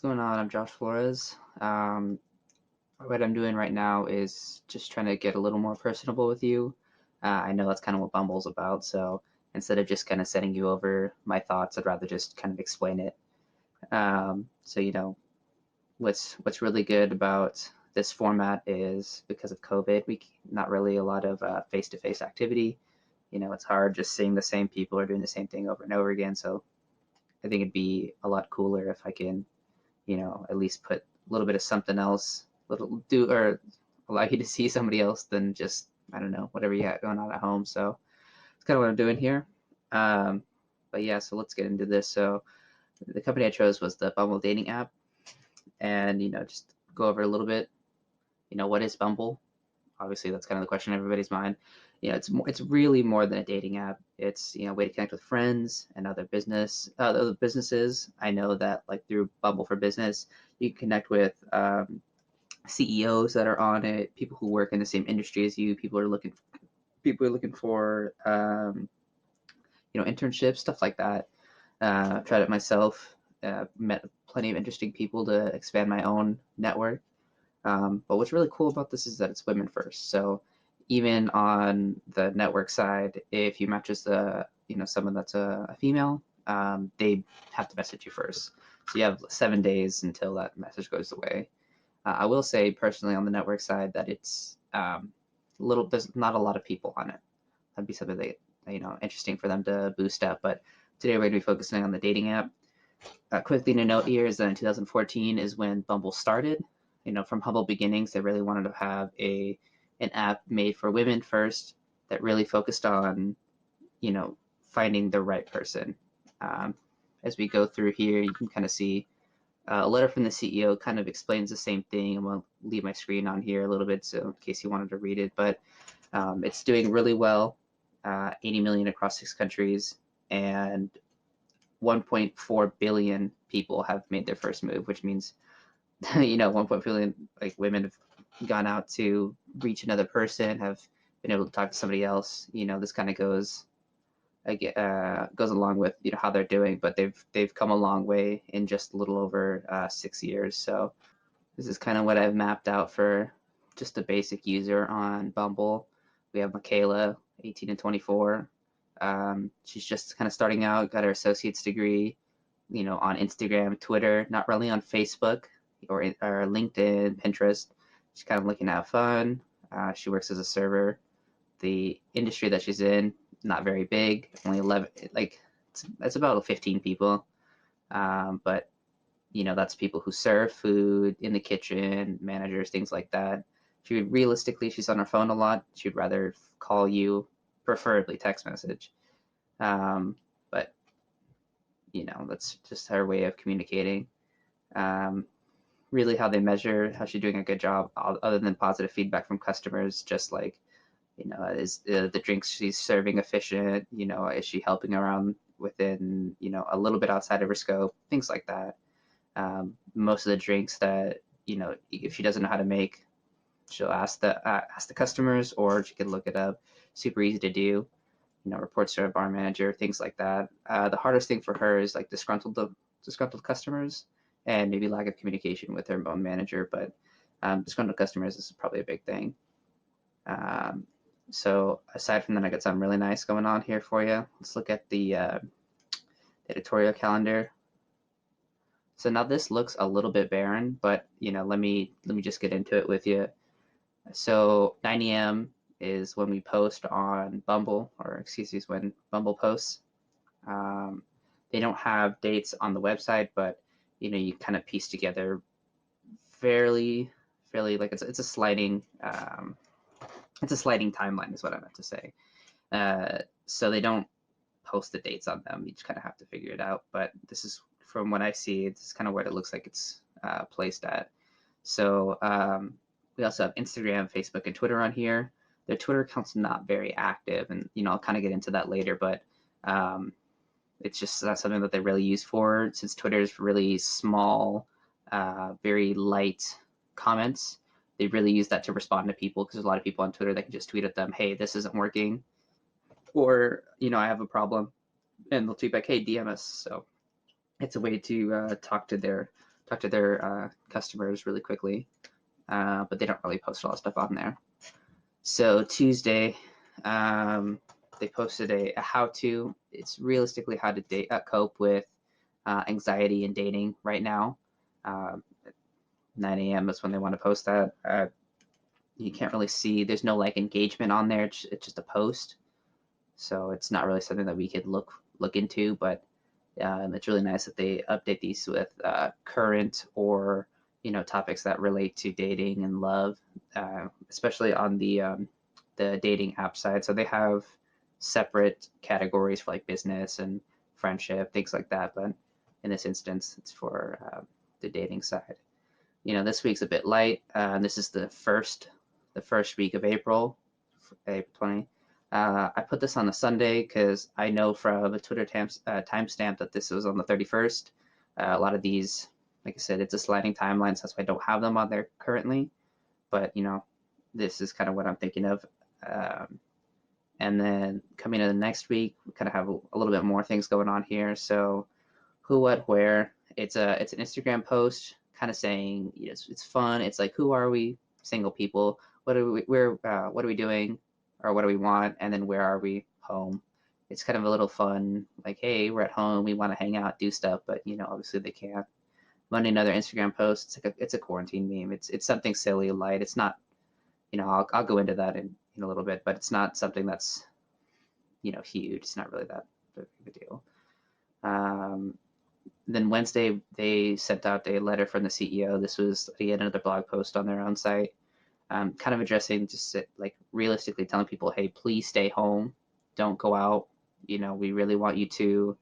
going on? I'm Josh Flores. What I'm doing right now is just trying to get a little more personable with you. I know that's kind of what Bumble's about, so instead of just kind of sending you over my thoughts, I'd rather just kind of explain it. So what's really good about this format is because of COVID, not really a lot of face-to-face activity. It's hard just seeing the same people or doing the same thing over and over again. So I think it'd be a lot cooler if I can at least put a little bit of something else, little do or allow you to see somebody else than just, I don't know, whatever you got going on at home. So it's kind of what I'm doing here. Um, but yeah, so let's get into this. So the company I chose was the Bumble dating app, and just go over a little bit. What is Bumble? Obviously, that's kind of the question in everybody's mind. It's really more than a dating app. It's a way to connect with friends and other businesses. I know that like through Bumble for Business, you can connect with CEOs that are on it, people who work in the same industry as you. People are looking for internships, stuff like that. I've tried it myself. Met plenty of interesting people to expand my own network. But what's really cool about this is that it's women first. So even on the network side, if you match as someone that's a female, they have to message you first. So you have 7 days until that message goes away. I will say personally on the network side that it's there's not a lot of people on it. That'd be something that interesting for them to boost up. But today we're going to be focusing on the dating app. Quick thing to note here is that in 2014 is when Bumble started. From humble beginnings, they really wanted to have an app made for women first that really focused on, finding the right person. Um, as we go through here, you can kind of see a letter from the CEO kind of explains the same thing. I'm going to leave my screen on here a little bit so in case you wanted to read it, but it's doing really well, 80 million across 6 countries, and 1.4 billion people have made their first move, which means 1.4 billion like women have gone out to reach another person, have been able to talk to somebody else. This kind of goes along with how they're doing, but they've come a long way in just a little over 6 years. So this is kind of what I've mapped out for just a basic user on Bumble. We have Michaela, 18 and 24. She's just kind of starting out, got her associate's degree, on Instagram, Twitter, not really on Facebook or LinkedIn, Pinterest. She's kind of looking to have fun. She works as a server. The industry that she's in, not very big, only 11, like it's about 15 people. But that's people who serve food in the kitchen, managers, things like that. Realistically, she's on her phone a lot. She'd rather call you, preferably text message. But that's just her way of communicating. Really how they measure how she's doing a good job other than positive feedback from customers, just like is the drinks she's serving efficient, is she helping around within a little bit outside of her scope, things like that. Most of the drinks that if she doesn't know how to make, she'll ask the customers, or she can look it up. Super easy to do. Reports to a bar manager, things like that. The hardest thing for her is like disgruntled customers and maybe lack of communication with her own manager, but disgruntled customers is probably a big thing. So aside from that, I got something really nice going on here for you. Let's look at the editorial calendar. So now this looks a little bit barren, but let me just get into it with you. So 9 a.m. is when we post on Bumble, or excuse me, is when Bumble posts. They don't have dates on the website, but you kind of piece together fairly like it's a sliding timeline is what I meant to say. So they don't post the dates on them. You just kind of have to figure it out. But this is from what I see, it's kind of where it looks like it's placed at. So we also have Instagram, Facebook, and Twitter on here. Their Twitter account's not very active, and I'll kind of get into that later. But it's just not something that they really use for, since Twitter is really small, very light comments. They really use that to respond to people, because there's a lot of people on Twitter that can just tweet at them, hey, this isn't working, or I have a problem, and they'll tweet back, hey, DM us. So it's a way to talk to their talk to their customers really quickly, but they don't really post a lot of stuff on there. So Tuesday, they posted a how-to. It's realistically how to cope with anxiety and dating right now. 9 a.m. is when they want to post that. You can't really see. There's no like engagement on there. It's just a post, so it's not really something that we could look into. But it's really nice that they update these with current or topics that relate to dating and love, especially on the dating app side. So they have separate categories for like business and friendship, things like that. But in this instance, it's for the dating side. This week's a bit light. This is the first week of April 20. I put this on a Sunday because I know from a Twitter timestamp that this was on the 31st. A lot of these, like I said, it's a sliding timeline, so that's why I don't have them on there currently. But this is kind of what I'm thinking of. And then coming into the next week, we kind of have a little bit more things going on here. So who, what, where. It's an Instagram post, kind of saying it's fun. It's like, who are we? Single people. What are we doing, or what do we want? And then where are we? Home. It's kind of a little fun. Like, hey, we're at home. We want to hang out, do stuff, but obviously they can't. Monday, another Instagram post. It's a quarantine meme. It's something silly, light. It's not. I'll go into that in a little bit, but it's not something that's huge. It's not really that big of a deal. Then Wednesday, they sent out a letter from the CEO. This was yet another blog post on their own site, kind of addressing just like realistically telling people, hey, please stay home. Don't go out. We really want you to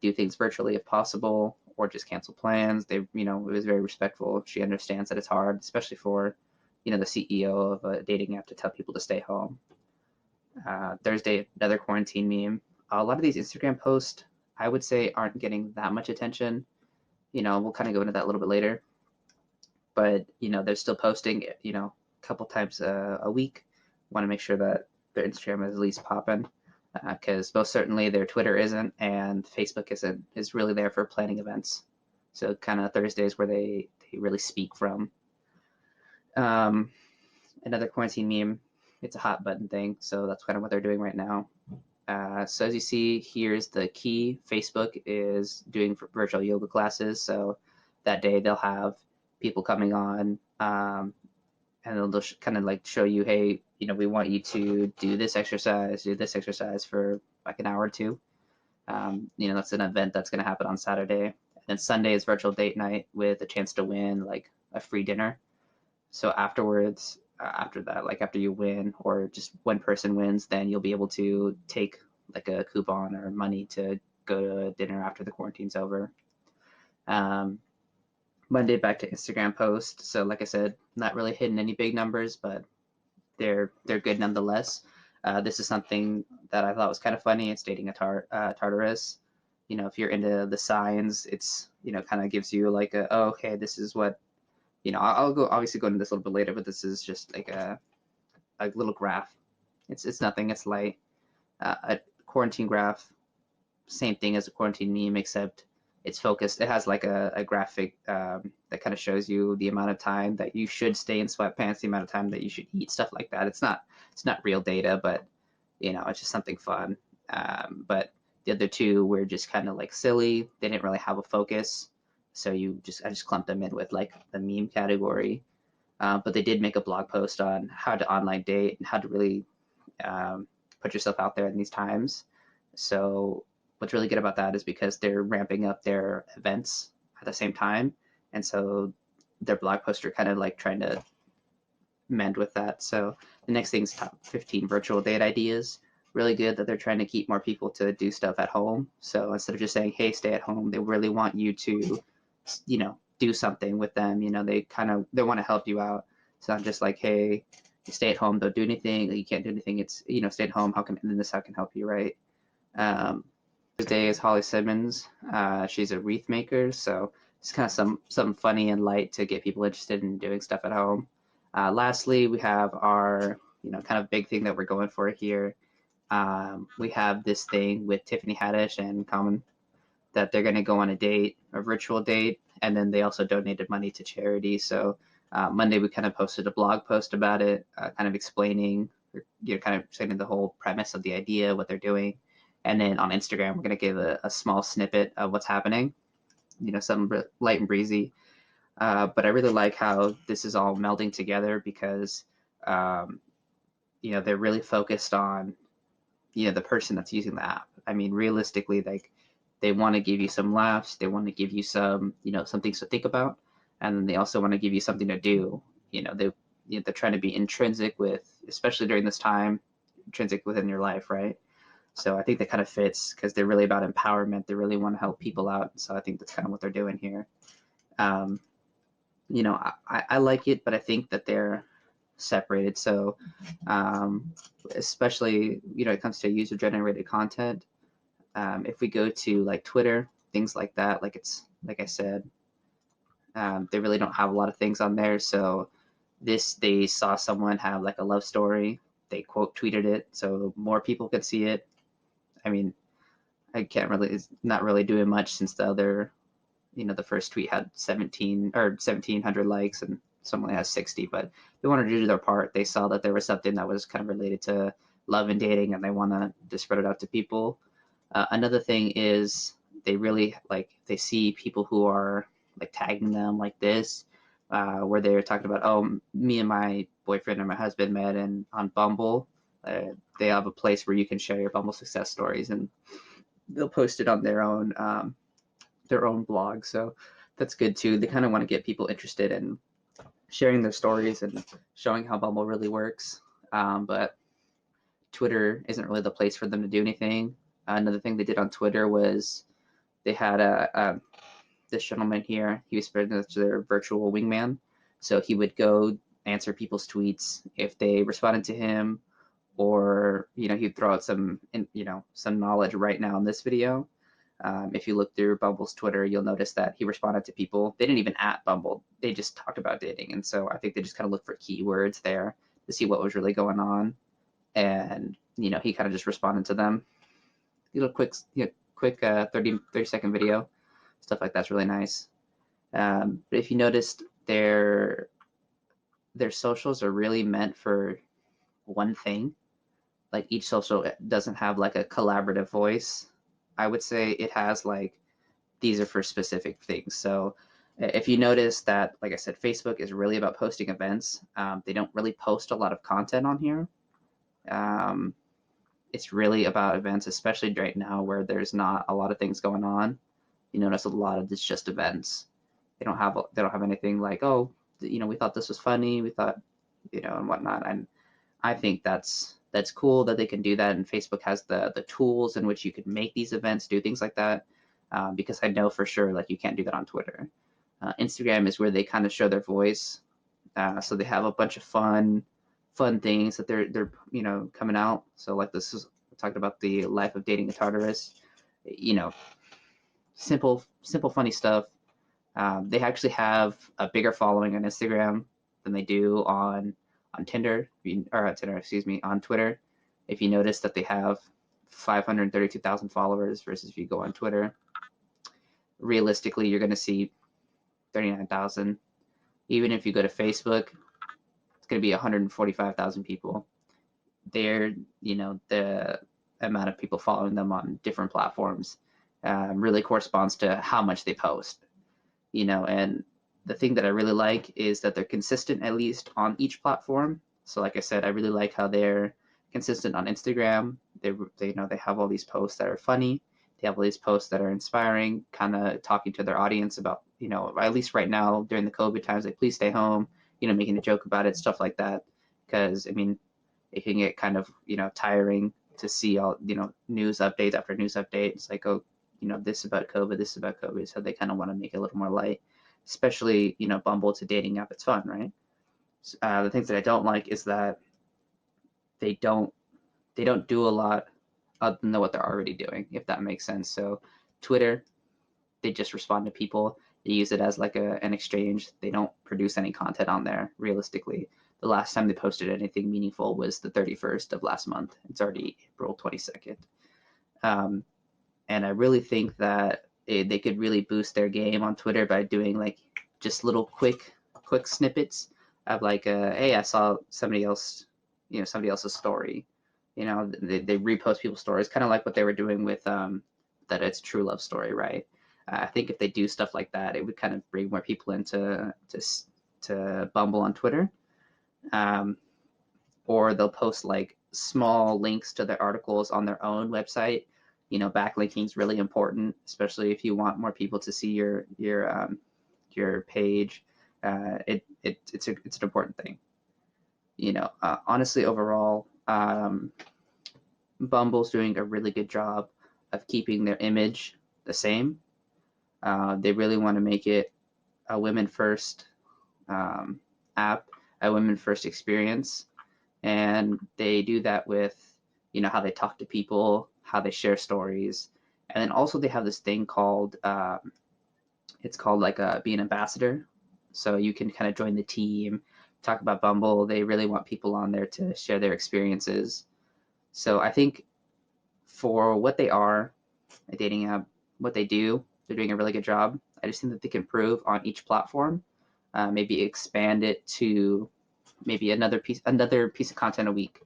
do things virtually if possible, or just cancel plans. It was very respectful. She understands that it's hard, especially for, the CEO of a dating app to tell people to stay home. Thursday, another quarantine meme. A lot of these Instagram posts, I would say, aren't getting that much attention. We'll kind of go into that a little bit later. But, they're still posting, a couple times a week. Want to make sure that their Instagram is at least popping, because most certainly their Twitter isn't, and Facebook is really there for planning events. So kind of Thursdays where they really speak from. Another quarantine meme. It's a hot button thing, so that's kind of what they're doing right now. So as you see, here's the key. Facebook is doing virtual yoga classes. So that day they'll have people coming on, and they'll kind of like show you, hey, we want you to do this exercise for like an hour or two. That's an event that's going to happen on Saturday. And then Sunday is virtual date night with a chance to win like a free dinner. So afterwards, after that, like after you win or just one person wins, then you'll be able to take like a coupon or money to go to dinner after the quarantine's over. Monday, back to Instagram post. So like I said, not really hitting any big numbers, but they're good nonetheless. This is something that I thought was kind of funny. It's dating a Tartarus. If you're into the signs, it's kind of gives you like okay, this is what I'll obviously go into this a little bit later, but this is just like a little graph. It's nothing. It's light. A quarantine graph, same thing as a quarantine meme, except it's focused. It has like a graphic that kind of shows you the amount of time that you should stay in sweatpants, the amount of time that you should eat, stuff like that. It's not real data, but it's just something fun. But the other two were just kind of like silly. They didn't really have a focus. So I just clumped them in with like the meme category. But they did make a blog post on how to online date and how to really put yourself out there in these times. So what's really good about that is because they're ramping up their events at the same time. And so their blog posts are kind of like trying to mend with that. So the next thing is top 15 virtual date ideas. Really good that they're trying to keep more people to do stuff at home. So instead of just saying, hey, stay at home, they really want you to do something with them. They want to help you out. It's not just like, hey, you stay at home, don't do anything. You can't do anything. It's, stay at home. How can help you, right? Thursday is Holly Simmons. She's a wreath maker. So it's kind of something funny and light to get people interested in doing stuff at home. Lastly, we have our, kind of big thing that we're going for here. We have this thing with Tiffany Haddish and Common that they're going to go on a date, a virtual date, and then they also donated money to charity. So Monday we kind of posted a blog post about it, kind of explaining, kind of explaining the whole premise of the idea, what they're doing, and then on Instagram we're going to give a small snippet of what's happening, something light and breezy. But I really like how this is all melding together because they're really focused on the person that's using the app. I mean, realistically, like they want to give you some laughs, they want to give you some some things to think about, and then they also want to give you something to do. They're trying to be intrinsic with, especially during this time, intrinsic within your life, right? So I think that kind of fits because they're really about empowerment. They really want to help people out. So I think that's kind of what they're doing here. um, I like it, but I think that they're separated. So especially it comes to user generated content, if we go to like Twitter, things like that, like I said, they really don't have a lot of things on there. So they saw someone have like a love story, they quote tweeted it so more people could see it. I mean, it's not really doing much since the other, the first tweet had 1,700 likes and someone has 60, but they wanted to do their part. They saw that there was something that was kind of related to love and dating, and they want to spread it out to people. Another thing is they see people who are like tagging them like this, where they're talking about, oh, me and my boyfriend or my husband met and on Bumble. They have a place where you can share your Bumble success stories, and they'll post it on their own blog. So that's good too. They kind of want to get people interested in sharing their stories and showing how Bumble really works. But Twitter isn't really the place for them to do anything. Another thing they did on Twitter was they had this gentleman here. He was their virtual wingman. So he would go answer people's tweets if they responded to him, or he'd throw out some knowledge right now in this video. If you look through Bumble's Twitter, you'll notice that he responded to people. They didn't even at Bumble. They just talked about dating. And so I think they just kind of looked for keywords there to see what was really going on. And, he kind of just responded to them. Quick 30-second video. Stuff like that's really nice. But if you noticed, their socials are really meant for one thing. Like each social doesn't have like a collaborative voice. I would say it has like, these are for specific things. So if you notice that, like I said, Facebook is really about posting events. They don't really post a lot of content on here. It's really about events, especially right now where there's not a lot of things going on. You notice a lot of it's just events. They don't have anything like, oh, we thought this was funny, we thought, and whatnot. And I think that's cool that they can do that, and Facebook has the tools in which you could make these events, do things like that, because I know for sure like you can't do that on Twitter. Instagram is where they kind of show their voice, so they have a bunch of fun things that they're coming out. So like this is talking about the life of dating a Tartarus, simple funny stuff. They actually have a bigger following on Instagram than they do on Tinder, or Tinder, excuse me, on Twitter. If you notice that they have 532,000 followers versus if you go on Twitter, realistically, you're going to see 39,000. Even if you go to Facebook, it's going to be 145,000 people. They're, the amount of people following them on different platforms really corresponds to how much they post, and the thing that I really like is that they're consistent, at least on each platform. So like I said, I really like how they're consistent on Instagram. They have all these posts that are funny. They have all these posts that are inspiring, kind of talking to their audience about, at least right now during the COVID times, like please stay home, making a joke about it, stuff like that. Because I mean, it can get kind of, tiring to see all, news updates after news update. It's like, oh, this about COVID, this about COVID. So they kind of want to make it a little more light, especially, Bumble, it's a dating app. It's fun, right? The things that I don't like is that they don't do a lot other than what they're already doing, if that makes sense. So Twitter, they just respond to people. They use it as like an exchange. They don't produce any content on there. Realistically, the last time they posted anything meaningful was the 31st of last month. It's already April 22nd. And I really think that they could really boost their game on Twitter by doing like just little quick snippets of like, hey, I saw somebody somebody else's story. They repost people's stories, kind of like what they were doing with that It's True Love story, right? I think if they do stuff like that, it would kind of bring more people into to Bumble on Twitter. Or they'll post like small links to their articles on their own website. Backlinking is really important, especially if you want more people to see your page. It's an important thing. Honestly, overall, Bumble's doing a really good job of keeping their image the same. They really want to make it a women first app, a women first experience, and they do that with how they talk to people, how they share stories, and then also they have this thing called it's called like be an ambassador. So you can kind of join the team, talk about Bumble. They really want people on there to share their experiences. So I think for what they are, a dating app, what they do, they're doing a really good job. I just think that they can improve on each platform, maybe expand it to maybe another piece of content a week.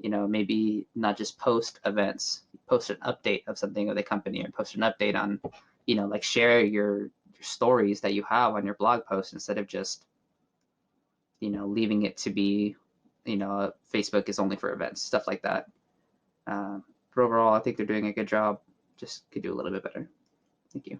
Maybe not just post events, post an update of something of the company, or post an update on, like share your stories that you have on your blog post instead of just, leaving it to be, Facebook is only for events, stuff like that. But overall, I think they're doing a good job. Just could do a little bit better. Thank you.